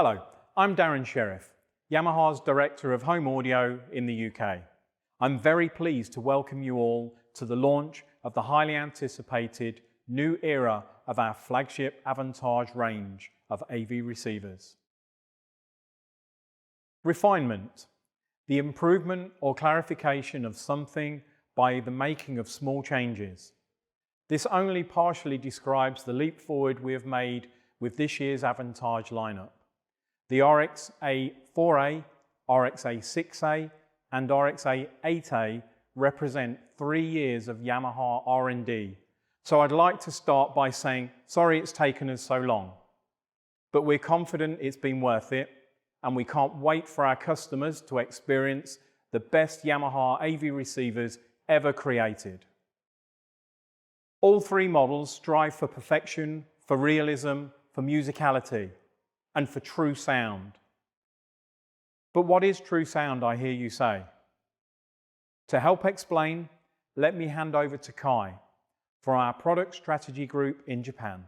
Hello, I'm Darren Sheriff, Yamaha's Director of Home Audio in the UK. I'm very pleased to welcome you all to the launch of the highly anticipated new era of our flagship AVENTAGE range of AV receivers. Refinement, the improvement or clarification of something by the making of small changes. This only partially describes the leap forward we have made with this year's AVENTAGE lineup. The RX-A 4A, RX-A 6A and RX-A 8A represent 3 years of Yamaha R&D. So I'd like to start by saying, sorry it's taken us so long, but we're confident it's been worth it and we can't wait for our customers to experience the best Yamaha AV receivers ever created. All 3 models strive for perfection, for realism, for musicality, and for true sound. But what is true sound, I hear you say? To help explain, let me hand over to Kai for our product strategy group in Japan.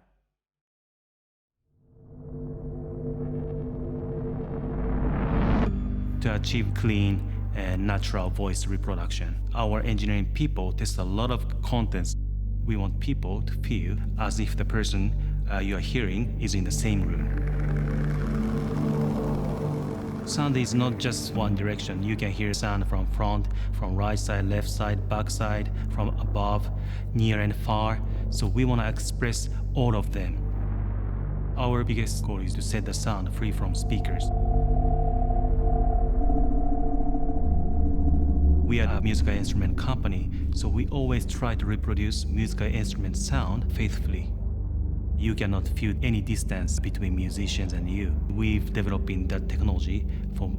To achieve clean and natural voice reproduction, our engineering people test a lot of contents. We want people to feel as if the person you are hearing is in the same room. Sound is not just one direction. You can hear sound from front, from right side, left side, back side, from above, near and far. So we want to express all of them. Our biggest goal is to set the sound free from speakers. We are a musical instrument company, so we always try to reproduce musical instrument sound faithfully. You cannot feel any distance between musicians and you. We've developed that technology for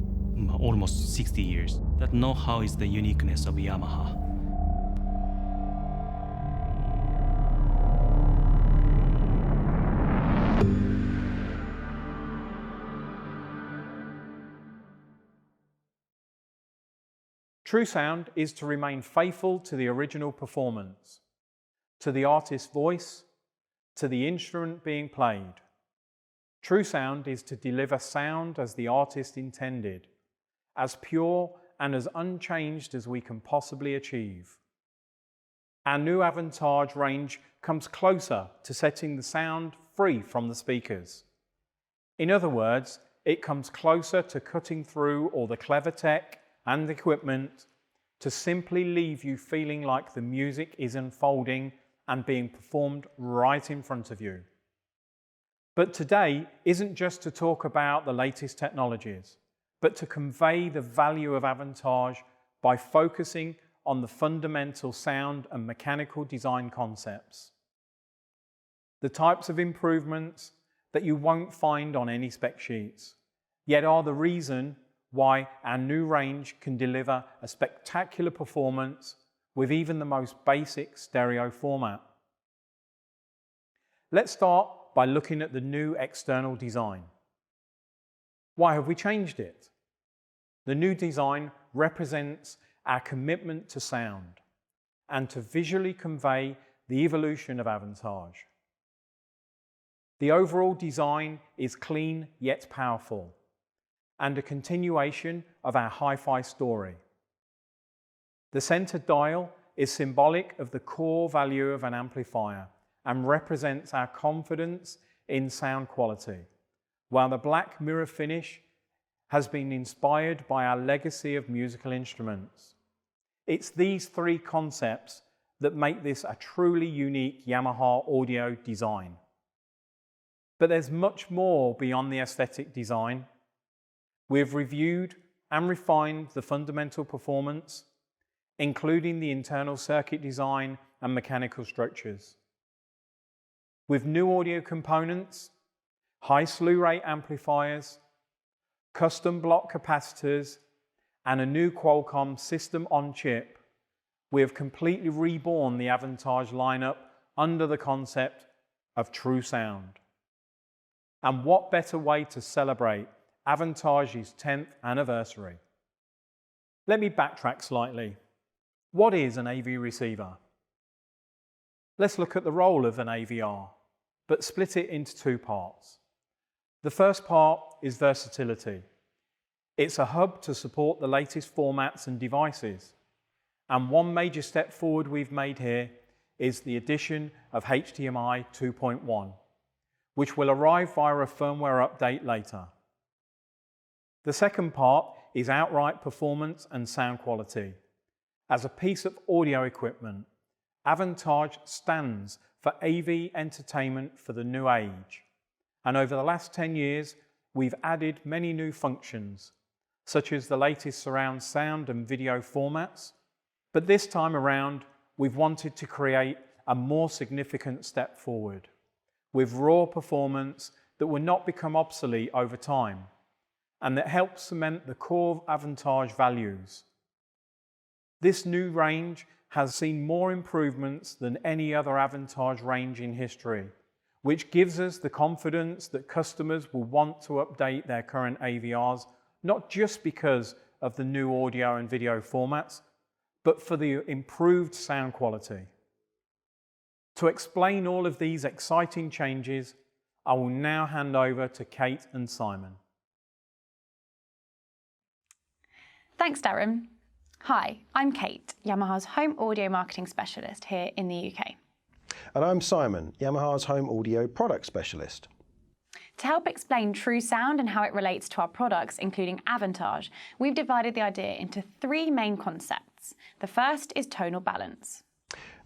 almost 60 years. That know-how is the uniqueness of Yamaha. True sound is to remain faithful to the original performance, to the artist's voice, to the instrument being played. True sound is to deliver sound as the artist intended, as pure and as unchanged as we can possibly achieve. Our new AVENTAGE range comes closer to setting the sound free from the speakers. In other words, it comes closer to cutting through all the clever tech and equipment to simply leave you feeling like the music is unfolding and being performed right in front of you. But today isn't just to talk about the latest technologies, but to convey the value of AVENTAGE by focusing on the fundamental sound and mechanical design concepts. The types of improvements that you won't find on any spec sheets, yet are the reason why our new range can deliver a spectacular performance with even the most basic stereo format. Let's start by looking at the new external design. Why have we changed it? The new design represents our commitment to sound and to visually convey the evolution of AVENTAGE. The overall design is clean yet powerful and a continuation of our hi-fi story. The center dial is symbolic of the core value of an amplifier and represents our confidence in sound quality, while the black mirror finish has been inspired by our legacy of musical instruments. It's these 3 concepts that make this a truly unique Yamaha audio design. But there's much more beyond the aesthetic design. We've reviewed and refined the fundamental performance, including the internal circuit design and mechanical structures. With new audio components, high slew rate amplifiers, custom block capacitors, and a new Qualcomm system on chip, we have completely reborn the AVENTAGE lineup under the concept of true sound. And what better way to celebrate AVENTAGE's 10th anniversary? Let me backtrack slightly. What is an AV receiver? Let's look at the role of an AVR, but split it into 2 parts. The first part is versatility. It's a hub to support the latest formats and devices. And one major step forward we've made here is the addition of HDMI 2.1, which will arrive via a firmware update later. The second part is outright performance and sound quality. As a piece of audio equipment, AVENTAGE stands for AV entertainment for the new age. And over the last 10 years, we've added many new functions, such as the latest surround sound and video formats. But this time around, we've wanted to create a more significant step forward, with raw performance that will not become obsolete over time, and that helps cement the core AVENTAGE values. This new range has seen more improvements than any other AVENTAGE range in history, which gives us the confidence that customers will want to update their current AVRs, not just because of the new audio and video formats, but for the improved sound quality. To explain all of these exciting changes, I will now hand over to Kate and Simon. Thanks, Darren. Hi, I'm Kate, Yamaha's Home Audio Marketing Specialist here in the UK. And I'm Simon, Yamaha's Home Audio Product Specialist. To help explain true sound and how it relates to our products, including AVENTAGE, we've divided the idea into three main concepts. The first is tonal balance.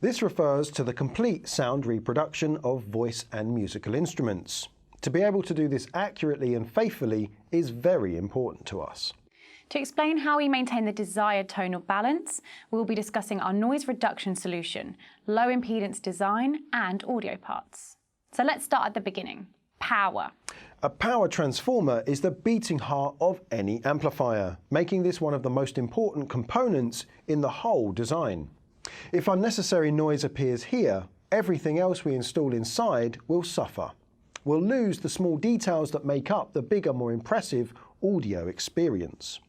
This refers to the complete sound reproduction of voice and musical instruments. To be able to do this accurately and faithfully is very important to us. To explain how we maintain the desired tonal balance, we'll be discussing our noise reduction solution, low impedance design, and audio parts. So let's start at the beginning. Power. A power transformer is the beating heart of any amplifier, making this one of the most important components in the whole design. If unnecessary noise appears here, everything else we install inside will suffer. We'll lose the small details that make up the bigger, more impressive audio experience.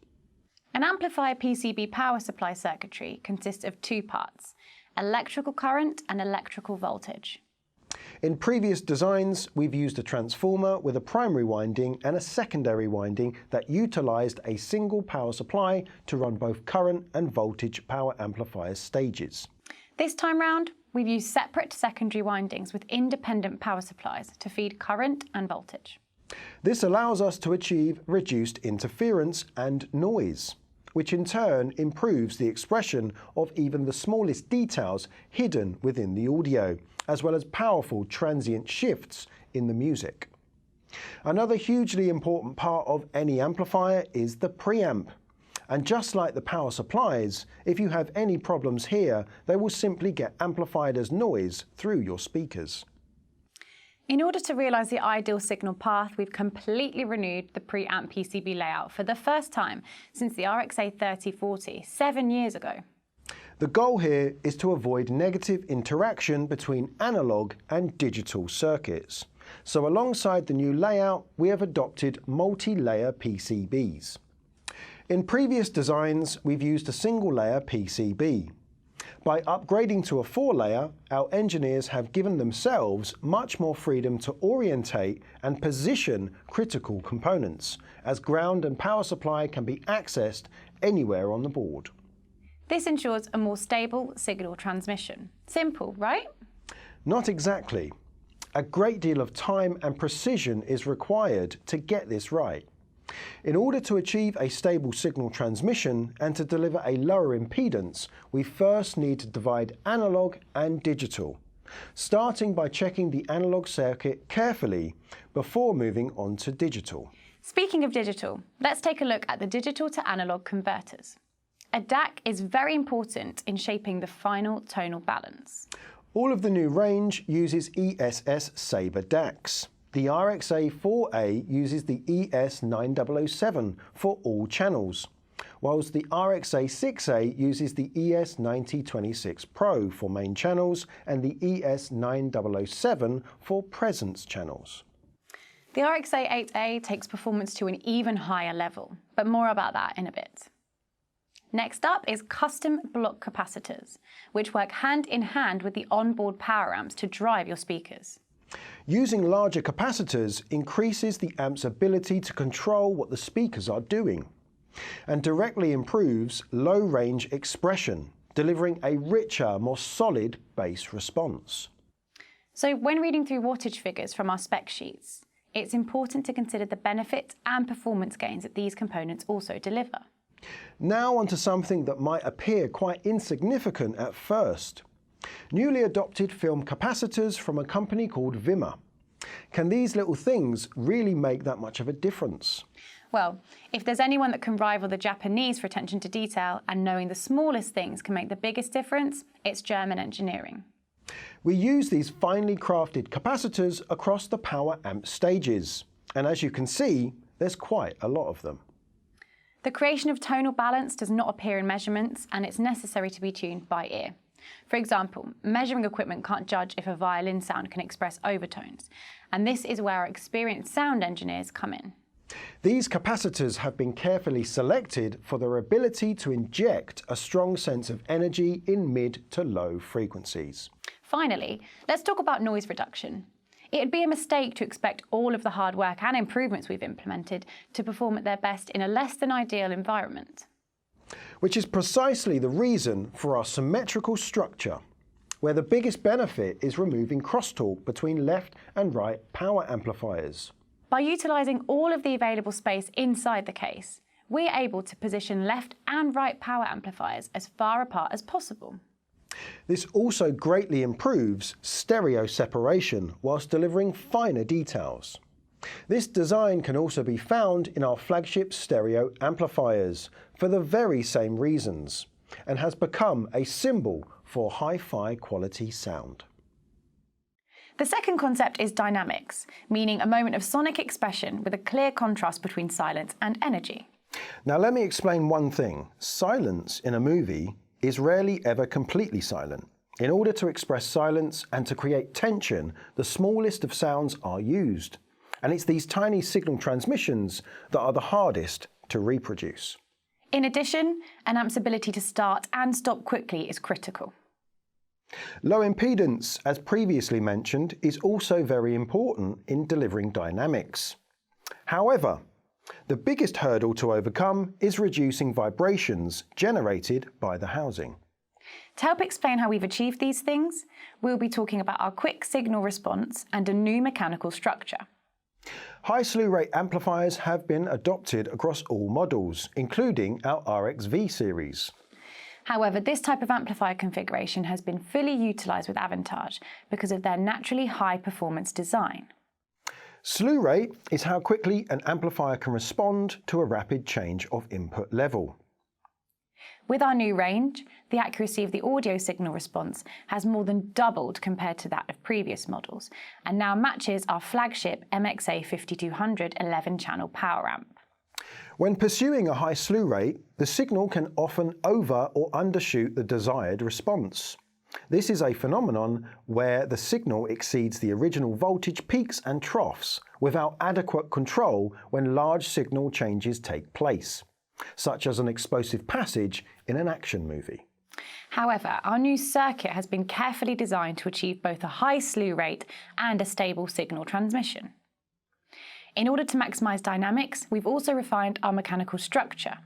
An amplifier PCB power supply circuitry consists of two parts, electrical current and electrical voltage. In previous designs, we've used a transformer with a primary winding and a secondary winding that utilised a single power supply to run both current and voltage power amplifier stages. This time round, we've used separate secondary windings with independent power supplies to feed current and voltage. This allows us to achieve reduced interference and noise, which in turn improves the expression of even the smallest details hidden within the audio, as well as powerful transient shifts in the music. Another hugely important part of any amplifier is the preamp. And just like the power supplies, if you have any problems here, they will simply get amplified as noise through your speakers. In order to realise the ideal signal path, we've completely renewed the preamp PCB layout for the first time since the RX-A 3040 7 years ago. The goal here is to avoid negative interaction between analog and digital circuits. So alongside the new layout, we have adopted multi-layer PCBs. In previous designs, we've used a single-layer PCB. By upgrading to a 4-layer, our engineers have given themselves much more freedom to orientate and position critical components, as ground and power supply can be accessed anywhere on the board. This ensures a more stable signal transmission. Simple, right? Not exactly. A great deal of time and precision is required to get this right. In order to achieve a stable signal transmission and to deliver a lower impedance, we first need to divide analog and digital, starting by checking the analog circuit carefully before moving on to digital. Speaking of digital, let's take a look at the digital to analog converters. A DAC is very important in shaping the final tonal balance. All of the new range uses ESS Sabre DACs. The RX-A 4A uses the ES9007 for all channels, whilst the RX-A 6A uses the ES9026 Pro for main channels and the ES9007 for presence channels. The RX-A 8A takes performance to an even higher level, but more about that in a bit. Next up is custom block capacitors, which work hand in hand with the onboard power amps to drive your speakers. Using larger capacitors increases the amp's ability to control what the speakers are doing and directly improves low-range expression, delivering a richer, more solid bass response. So when reading through wattage figures from our spec sheets, it's important to consider the benefits and performance gains that these components also deliver. Now onto something that might appear quite insignificant at first. Newly adopted film capacitors from a company called Yamaha. Can these little things really make that much of a difference? Well, if there's anyone that can rival the Japanese for attention to detail and knowing the smallest things can make the biggest difference, it's German engineering. We use these finely crafted capacitors across the power amp stages, and as you can see, there's quite a lot of them. The creation of tonal balance does not appear in measurements, and it's necessary to be tuned by ear. For example, measuring equipment can't judge if a violin sound can express overtones, and this is where our experienced sound engineers come in. These capacitors have been carefully selected for their ability to inject a strong sense of energy in mid to low frequencies. Finally, let's talk about noise reduction. It would be a mistake to expect all of the hard work and improvements we've implemented to perform at their best in a less than ideal environment. Which is precisely the reason for our symmetrical structure, where the biggest benefit is removing crosstalk between left and right power amplifiers. By utilising all of the available space inside the case, we're able to position left and right power amplifiers as far apart as possible. This also greatly improves stereo separation whilst delivering finer details. This design can also be found in our Flagship stereo amplifiers for the very same reasons, and has become a symbol for hi-fi quality sound. The second concept is dynamics, meaning a moment of sonic expression with a clear contrast between silence and energy. Now let me explain one thing. Silence in a movie is rarely ever completely silent. In order to express silence and to create tension, the smallest of sounds are used. And it's these tiny signal transmissions that are the hardest to reproduce. In addition, an amp's ability to start and stop quickly is critical. Low impedance, as previously mentioned, is also very important in delivering dynamics. However, the biggest hurdle to overcome is reducing vibrations generated by the housing. To help explain how we've achieved these things, we'll be talking about our quick signal response and a new mechanical structure. High slew rate amplifiers have been adopted across all models, including our RXV series. However, this type of amplifier configuration has been fully utilised with AVENTAGE because of their naturally high performance design. Slew rate is how quickly an amplifier can respond to a rapid change of input level. With our new range, the accuracy of the audio signal response has more than doubled compared to that of previous models, and now matches our flagship MXA 5200 11-channel power amp. When pursuing a high slew rate, the signal can often over or undershoot the desired response. This is a phenomenon where the signal exceeds the original voltage peaks and troughs without adequate control when large signal changes take place, such as an explosive passage in an action movie. However, our new circuit has been carefully designed to achieve both a high slew rate and a stable signal transmission. In order to maximise dynamics, we've also refined our mechanical structure.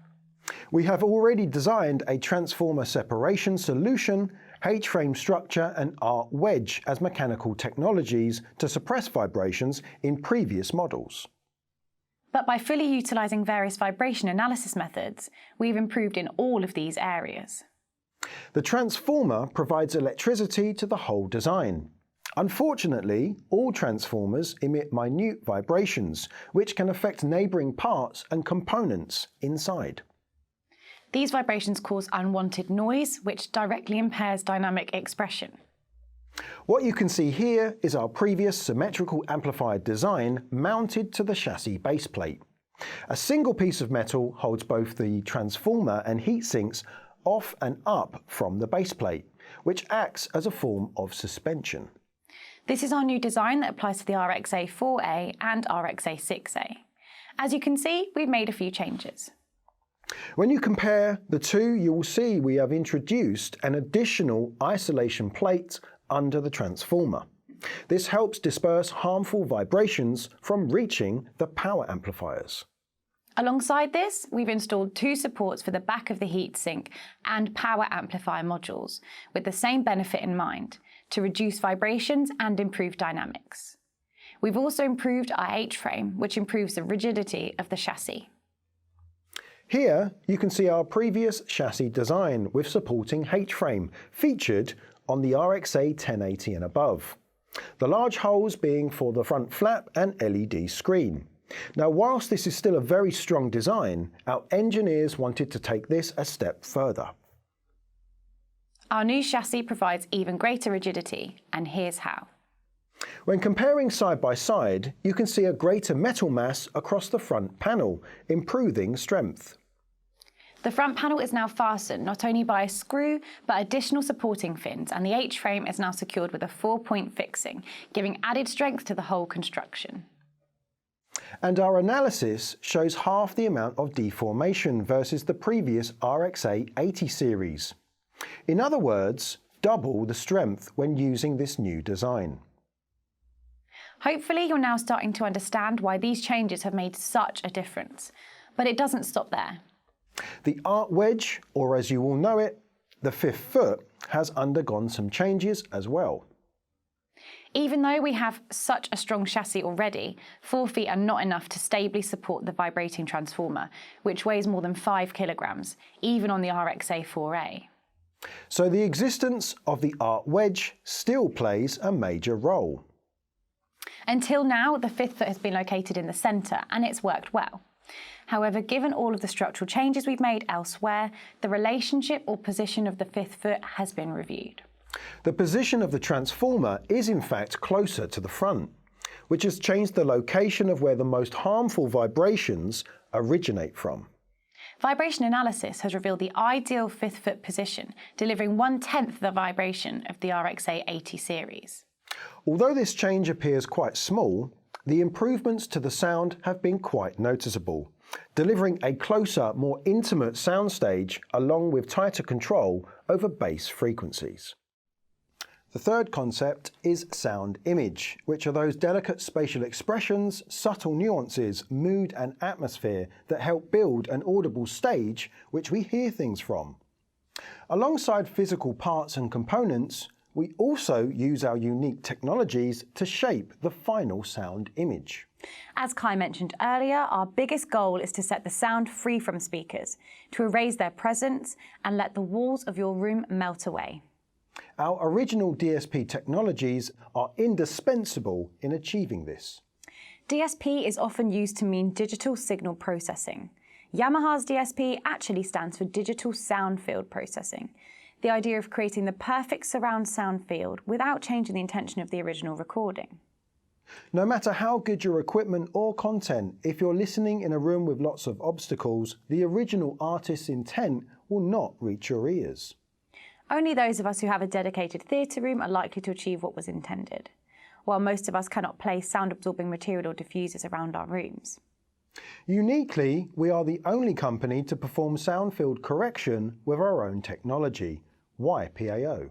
We have already designed a transformer separation solution, H-frame structure and arc wedge as mechanical technologies to suppress vibrations in previous models. But by fully utilising various vibration analysis methods, we've improved in all of these areas. The transformer provides electricity to the whole design. Unfortunately, all transformers emit minute vibrations, which can affect neighbouring parts and components inside. These vibrations cause unwanted noise, which directly impairs dynamic expression. What you can see here is our previous symmetrical amplifier design mounted to the chassis base plate. A single piece of metal holds both the transformer and heat sinks off and up from the base plate, which acts as a form of suspension. This is our new design that applies to the RXA 4A and RXA 6A. As you can see, we've made a few changes. When you compare the two, you will see we have introduced an additional isolation plate under the transformer. This helps disperse harmful vibrations from reaching the power amplifiers. Alongside this, we've installed two supports for the back of the heatsink and power amplifier modules, with the same benefit in mind, to reduce vibrations and improve dynamics. We've also improved our H-frame, which improves the rigidity of the chassis. Here you can see our previous chassis design with supporting H-frame featured on the RXA 1080 and above. The large holes being for the front flap and LED screen. Now, whilst this is still a very strong design, our engineers wanted to take this a step further. Our new chassis provides even greater rigidity, and here's how. When comparing side by side, you can see a greater metal mass across the front panel, improving strength. The front panel is now fastened not only by a screw, but additional supporting fins, and the H-frame is now secured with a 4-point fixing, giving added strength to the whole construction. And our analysis shows half the amount of deformation versus the previous RXA 80 series. In other words, double the strength when using this new design. Hopefully you're now starting to understand why these changes have made such a difference. But it doesn't stop there. The arc wedge, or as you all know it, the fifth foot, has undergone some changes as well. Even though we have such a strong chassis already, 4 feet are not enough to stably support the vibrating transformer, which weighs more than 5 kilograms, even on the RXA 4A. So the existence of the arc wedge still plays a major role. Until now, the fifth foot has been located in the centre, and it's worked well. However, given all of the structural changes we've made elsewhere, the relationship or position of the fifth foot has been reviewed. The position of the transformer is in fact closer to the front, which has changed the location of where the most harmful vibrations originate from. Vibration analysis has revealed the ideal fifth foot position, delivering 1/10 the vibration of the RXA 80 series. Although this change appears quite small, the improvements to the sound have been quite noticeable, delivering a closer, more intimate soundstage along with tighter control over bass frequencies. The third concept is sound image, which are those delicate spatial expressions, subtle nuances, mood and atmosphere that help build an audible stage which we hear things from. Alongside physical parts and components, we also use our unique technologies to shape the final sound image. As Kai mentioned earlier, our biggest goal is to set the sound free from speakers, to erase their presence and let the walls of your room melt away. Our original DSP technologies are indispensable in achieving this. DSP is often used to mean digital signal processing. Yamaha's DSP actually stands for digital sound field processing, the idea of creating the perfect surround sound field without changing the intention of the original recording. No matter how good your equipment or content, if you're listening in a room with lots of obstacles, the original artist's intent will not reach your ears. Only those of us who have a dedicated theatre room are likely to achieve what was intended, while most of us cannot place sound-absorbing material or diffusers around our rooms. Uniquely, we are the only company to perform sound field correction with our own technology, YPAO.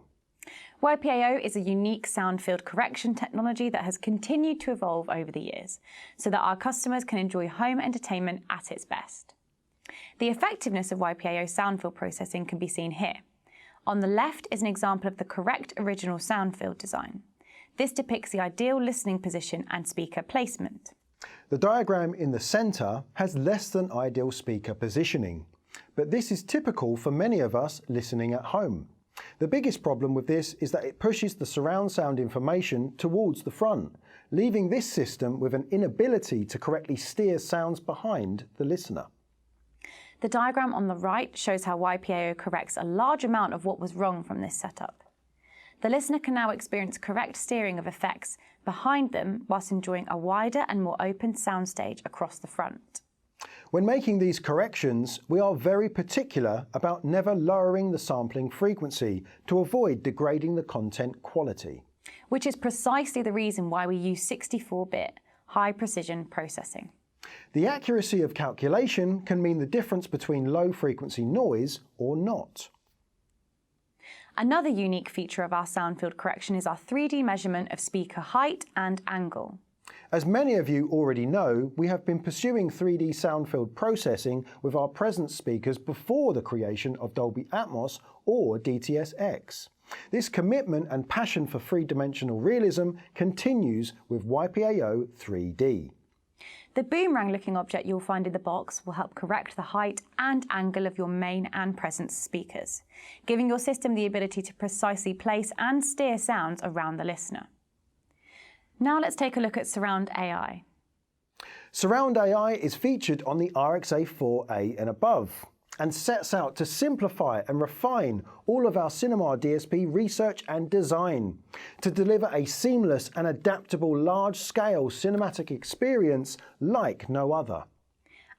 YPAO is a unique sound field correction technology that has continued to evolve over the years, so that our customers can enjoy home entertainment at its best. The effectiveness of YPAO sound field processing can be seen here. On the left is an example of the correct original sound field design. This depicts the ideal listening position and speaker placement. The diagram in the centre has less than ideal speaker positioning, but this is typical for many of us listening at home. The biggest problem with this is that it pushes the surround sound information towards the front, leaving this system with an inability to correctly steer sounds behind the listener. The diagram on the right shows how YPAO corrects a large amount of what was wrong from this setup. The listener can now experience correct steering of effects behind them whilst enjoying a wider and more open soundstage across the front. When making these corrections, we are very particular about never lowering the sampling frequency to avoid degrading the content quality. Which is precisely the reason why we use 64-bit high-precision processing. The accuracy of calculation can mean the difference between low-frequency noise or not. Another unique feature of our sound field correction is our 3D measurement of speaker height and angle. As many of you already know, we have been pursuing 3D sound field processing with our present speakers before the creation of Dolby Atmos or DTS-X. This commitment and passion for three-dimensional realism continues with YPAO 3D. The boomerang-looking object you'll find in the box will help correct the height and angle of your main and presence speakers, giving your system the ability to precisely place and steer sounds around the listener. Now let's take a look at Surround AI. Surround AI is featured on the RXA 4A and above, and sets out to simplify and refine all of our cinema DSP research and design to deliver a seamless and adaptable large-scale cinematic experience like no other.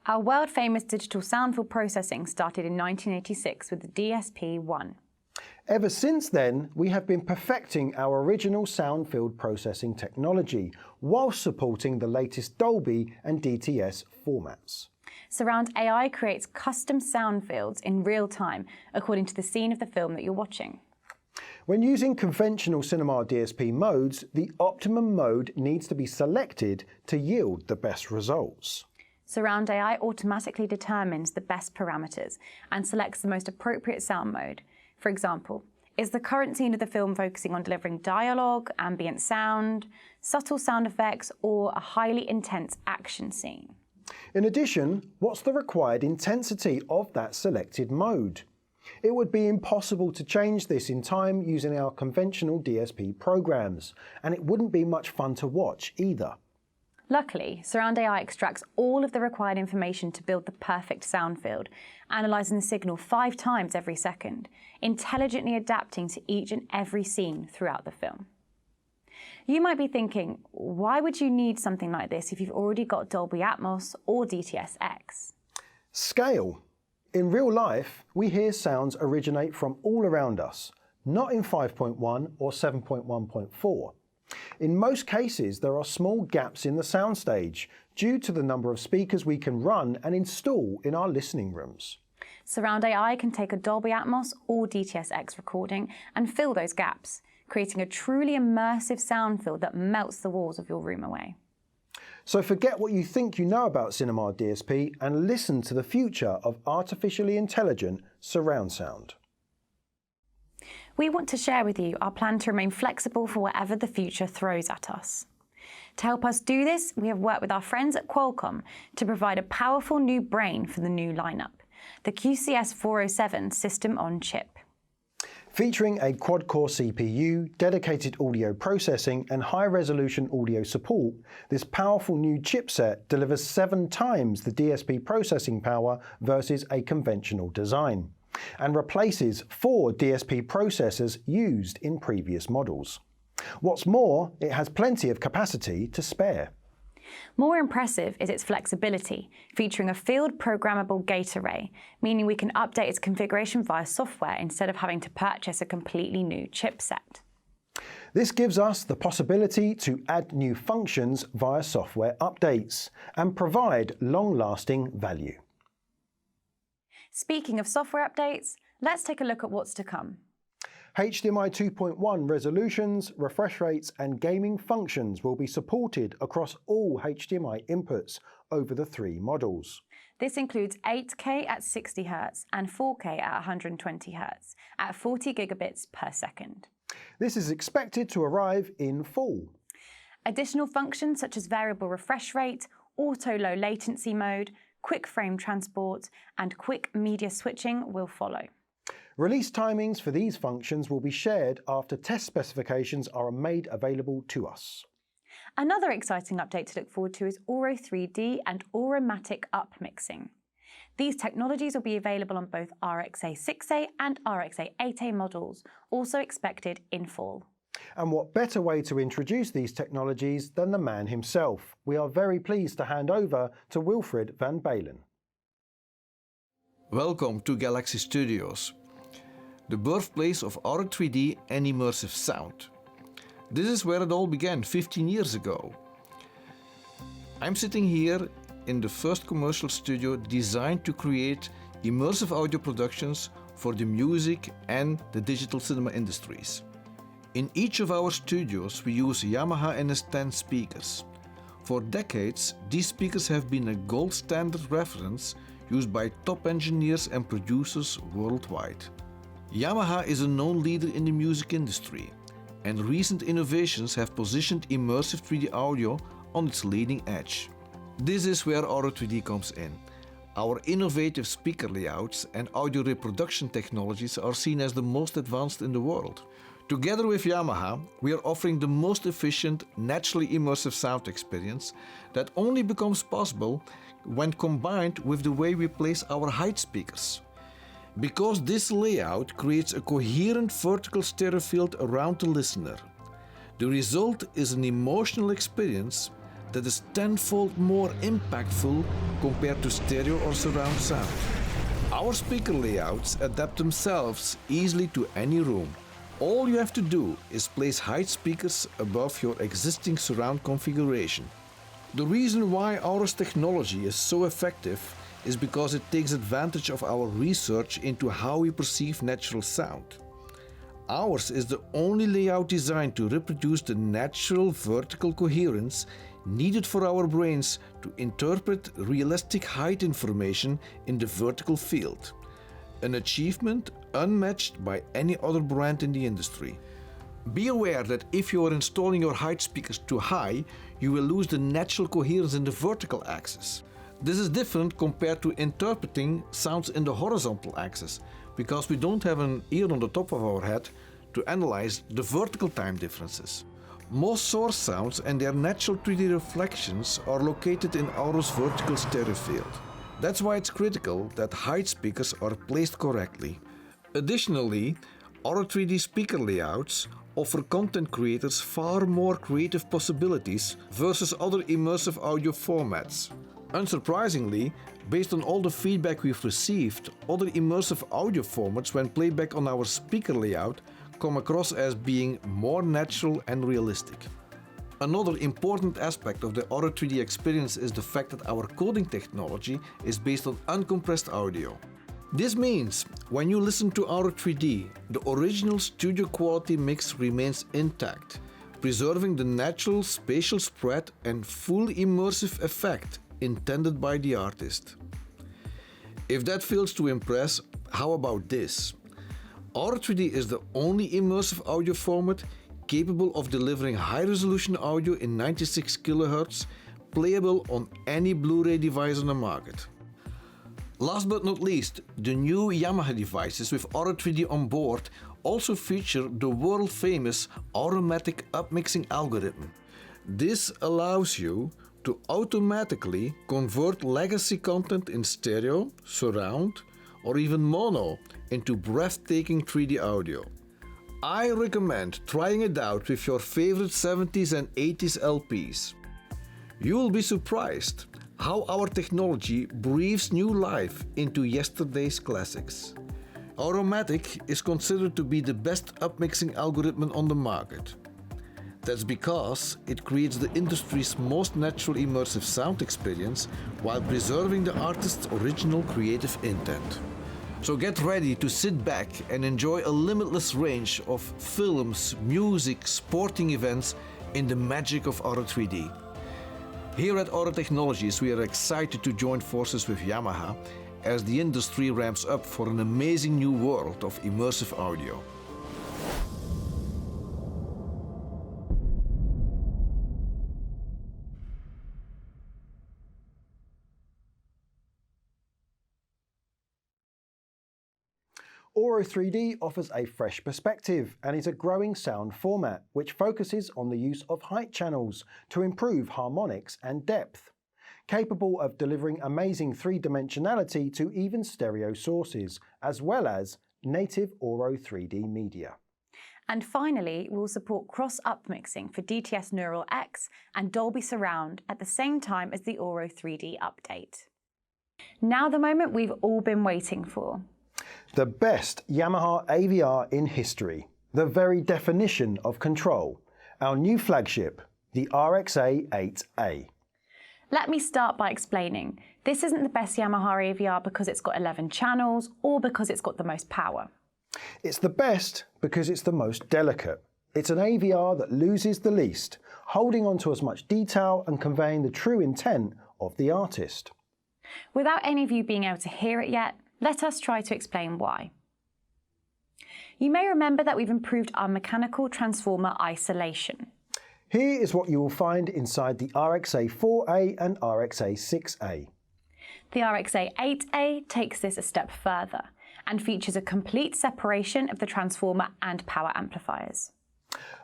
Our world-famous digital sound field processing started in 1986 with the DSP-1. Ever since then, we have been perfecting our original sound field processing technology while supporting the latest Dolby and DTS formats. Surround AI creates custom sound fields in real time according to the scene of the film that you're watching. When using conventional cinema DSP modes, the optimum mode needs to be selected to yield the best results. Surround AI automatically determines the best parameters and selects the most appropriate sound mode. For example, is the current scene of the film focusing on delivering dialogue, ambient sound, subtle sound effects, or a highly intense action scene? In addition, what's the required intensity of that selected mode? It would be impossible to change this in time using our conventional DSP programs, and it wouldn't be much fun to watch either. Luckily, Surround AI extracts all of the required information to build the perfect sound field, analysing the signal 5 times every second, intelligently adapting to each and every scene throughout the film. You might be thinking, why would you need something like this if you've already got Dolby Atmos or DTS-X? Scale. In real life, we hear sounds originate from all around us, not in 5.1 or 7.1.4. In most cases, there are small gaps in the soundstage due to the number of speakers we can run and install in our listening rooms. Surround AI can take a Dolby Atmos or DTS-X recording and fill those gaps, creating a truly immersive sound field that melts the walls of your room away. So forget what you think you know about cinema DSP and listen to the future of artificially intelligent surround sound. We want to share with you our plan to remain flexible for whatever the future throws at us. To help us do this, we have worked with our friends at Qualcomm to provide a powerful new brain for the new lineup, the QCS407 system on chip. Featuring a quad-core CPU, dedicated audio processing and high-resolution audio support, this powerful new chipset delivers 7 times the DSP processing power versus a conventional design, and replaces 4 DSP processors used in previous models. What's more, it has plenty of capacity to spare. More impressive is its flexibility, featuring a field programmable gate array, meaning we can update its configuration via software instead of having to purchase a completely new chipset. This gives us the possibility to add new functions via software updates and provide long-lasting value. Speaking of software updates, let's take a look at what's to come. HDMI 2.1 resolutions, refresh rates and gaming functions will be supported across all HDMI inputs over the 3 models. This includes 8K at 60 Hz and 4K at 120 Hz at 40 gigabits per second. This is expected to arrive in fall. Additional functions such as variable refresh rate, auto low latency mode, quick frame transport, and quick media switching will follow. Release timings for these functions will be shared after test specifications are made available to us. Another exciting update to look forward to is Auro 3D and Auromatic upmixing. These technologies will be available on both RXA 6A and RXA 8A models, also expected in fall. And what better way to introduce these technologies than the man himself? We are very pleased to hand over to Wilfred van Balen. Welcome to Galaxy Studios, the birthplace of Auro 3D and immersive sound. This is where it all began 15 years ago. I'm sitting here in the first commercial studio designed to create immersive audio productions for the music and the digital cinema industries. In each of our studios, we use Yamaha NS10 speakers. For decades, these speakers have been a gold standard reference used by top engineers and producers worldwide. Yamaha is a known leader in the music industry, and recent innovations have positioned immersive 3D audio on its leading edge. This is where Auro 3D comes in. Our innovative speaker layouts and audio reproduction technologies are seen as the most advanced in the world. Together with Yamaha, we are offering the most efficient, naturally immersive sound experience that only becomes possible when combined with the way we place our height speakers. Because this layout creates a coherent vertical stereo field around the listener. The result is an emotional experience that is tenfold more impactful compared to stereo or surround sound. Our speaker layouts adapt themselves easily to any room. All you have to do is place height speakers above your existing surround configuration. The reason why Auro's technology is so effective is because it takes advantage of our research into how we perceive natural sound. Ours is the only layout designed to reproduce the natural vertical coherence needed for our brains to interpret realistic height information in the vertical field. An achievement unmatched by any other brand in the industry. Be aware that if you are installing your height speakers too high, you will lose the natural coherence in the vertical axis. This is different compared to interpreting sounds in the horizontal axis, because we don't have an ear on the top of our head to analyze the vertical time differences. Most source sounds and their natural 3D reflections are located in Auro's vertical stereo field. That's why it's critical that height speakers are placed correctly. Additionally, Auro 3D speaker layouts offer content creators far more creative possibilities versus other immersive audio formats. Unsurprisingly, based on all the feedback we've received, other immersive audio formats when played back on our speaker layout come across as being more natural and realistic. Another important aspect of the Auro 3D experience is the fact that our coding technology is based on uncompressed audio. This means when you listen to Auro 3D, the original studio quality mix remains intact, preserving the natural spatial spread and full immersive effect intended by the artist. If that fails to impress, how about this? Auro 3D is the only immersive audio format capable of delivering high-resolution audio in 96 kHz, playable on any Blu-ray device on the market. Last but not least, the new Yamaha devices with Auro 3D on board also feature the world-famous automatic upmixing algorithm. This allows you to automatically convert legacy content in stereo, surround, or even mono into breathtaking 3D audio. I recommend trying it out with your favorite 70s and 80s LPs. You will be surprised how our technology breathes new life into yesterday's classics. Automatic is considered to be the best upmixing algorithm on the market. That's because it creates the industry's most natural immersive sound experience while preserving the artist's original creative intent. So get ready to sit back and enjoy a limitless range of films, music, sporting events in the magic of Auro 3D. Here at Auro Technologies, we are excited to join forces with Yamaha as the industry ramps up for an amazing new world of immersive audio. Auro 3D offers a fresh perspective and is a growing sound format which focuses on the use of height channels to improve harmonics and depth. Capable of delivering amazing three-dimensionality to even stereo sources, as well as native Auro 3D media. And finally, we'll support cross-up mixing for DTS Neural X and Dolby Surround at the same time as the Auro 3D update. Now the moment we've all been waiting for. The best Yamaha AVR in history, the very definition of control, our new flagship, the RXA 8A. Let me start by explaining. This isn't the best Yamaha AVR because it's got 11 channels or because it's got the most power. It's the best because it's the most delicate. It's an AVR that loses the least, holding on to as much detail and conveying the true intent of the artist. Without any of you being able to hear it yet, let us try to explain why. You may remember that we've improved our mechanical transformer isolation. Here is what you will find inside the RXA 4A and RXA 6A. The RXA 8A takes this a step further and features a complete separation of the transformer and power amplifiers.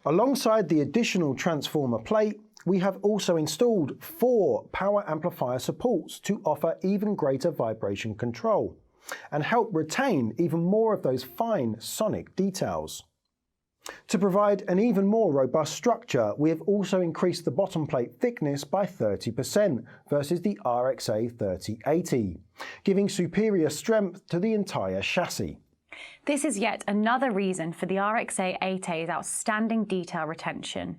Alongside the additional transformer plate, we have also installed 4 power amplifier supports to offer even greater vibration control and help retain even more of those fine sonic details. To provide an even more robust structure, we have also increased the bottom plate thickness by 30% versus the RXA 3080, giving superior strength to the entire chassis. This is yet another reason for the RXA 8A's outstanding detail retention.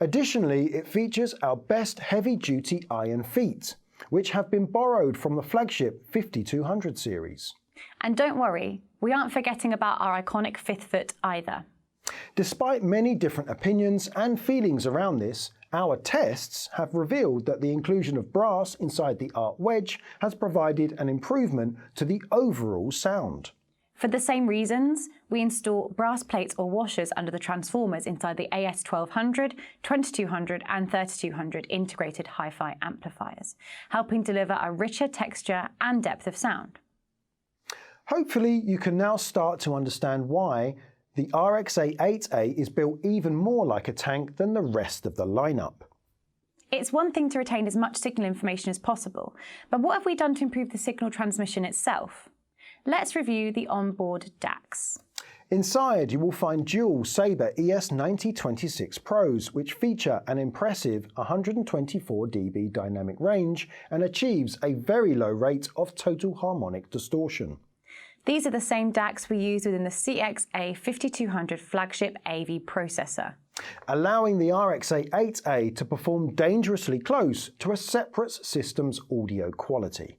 Additionally, it features our best heavy-duty iron feet, which have been borrowed from the Flagship 5200 series. And don't worry, we aren't forgetting about our iconic 5th foot either. Despite many different opinions and feelings around this, our tests have revealed that the inclusion of brass inside the art wedge has provided an improvement to the overall sound. For the same reasons, we install brass plates or washers under the transformers inside the AS1200, 2200 and 3200 integrated hi-fi amplifiers, helping deliver a richer texture and depth of sound. Hopefully you can now start to understand why the RXA 8A is built even more like a tank than the rest of the lineup. It's one thing to retain as much signal information as possible, but what have we done to improve the signal transmission itself? Let's review the onboard DACs. Inside you will find dual Sabre ES9026 Pros, which feature an impressive 124 dB dynamic range and achieves a very low rate of total harmonic distortion. These are the same DACs we use within the CXA 5200 Flagship AV processor, allowing the RXA 8A to perform dangerously close to a separate system's audio quality.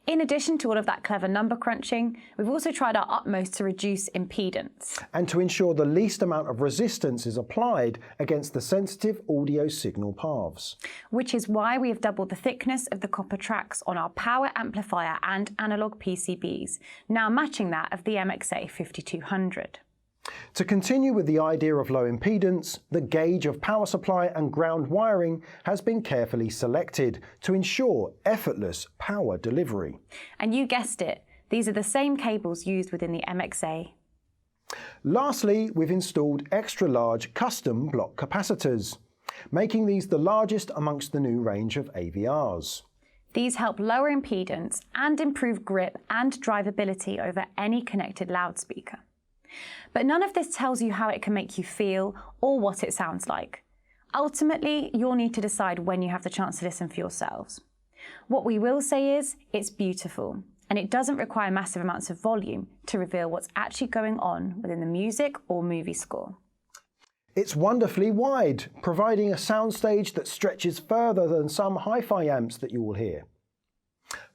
In addition to all of that clever number crunching, we've also tried our utmost to reduce impedance and to ensure the least amount of resistance is applied against the sensitive audio signal paths. Which is why we have doubled the thickness of the copper tracks on our power amplifier and analog PCBs, now matching that of the MXA 5200. To continue with the idea of low impedance, the gauge of power supply and ground wiring has been carefully selected to ensure effortless power delivery. And you guessed it, these are the same cables used within the MXA. Lastly, we've installed extra large custom block capacitors, making these the largest amongst the new range of AVRs. These help lower impedance and improve grip and drivability over any connected loudspeaker. But none of this tells you how it can make you feel or what it sounds like. Ultimately, you'll need to decide when you have the chance to listen for yourselves. What we will say is, it's beautiful, and it doesn't require massive amounts of volume to reveal what's actually going on within the music or movie score. It's wonderfully wide, providing a soundstage that stretches further than some hi-fi amps that you will hear.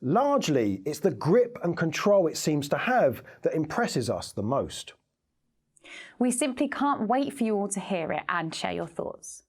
Largely, it's the grip and control it seems to have that impresses us the most. We simply can't wait for you all to hear it and share your thoughts.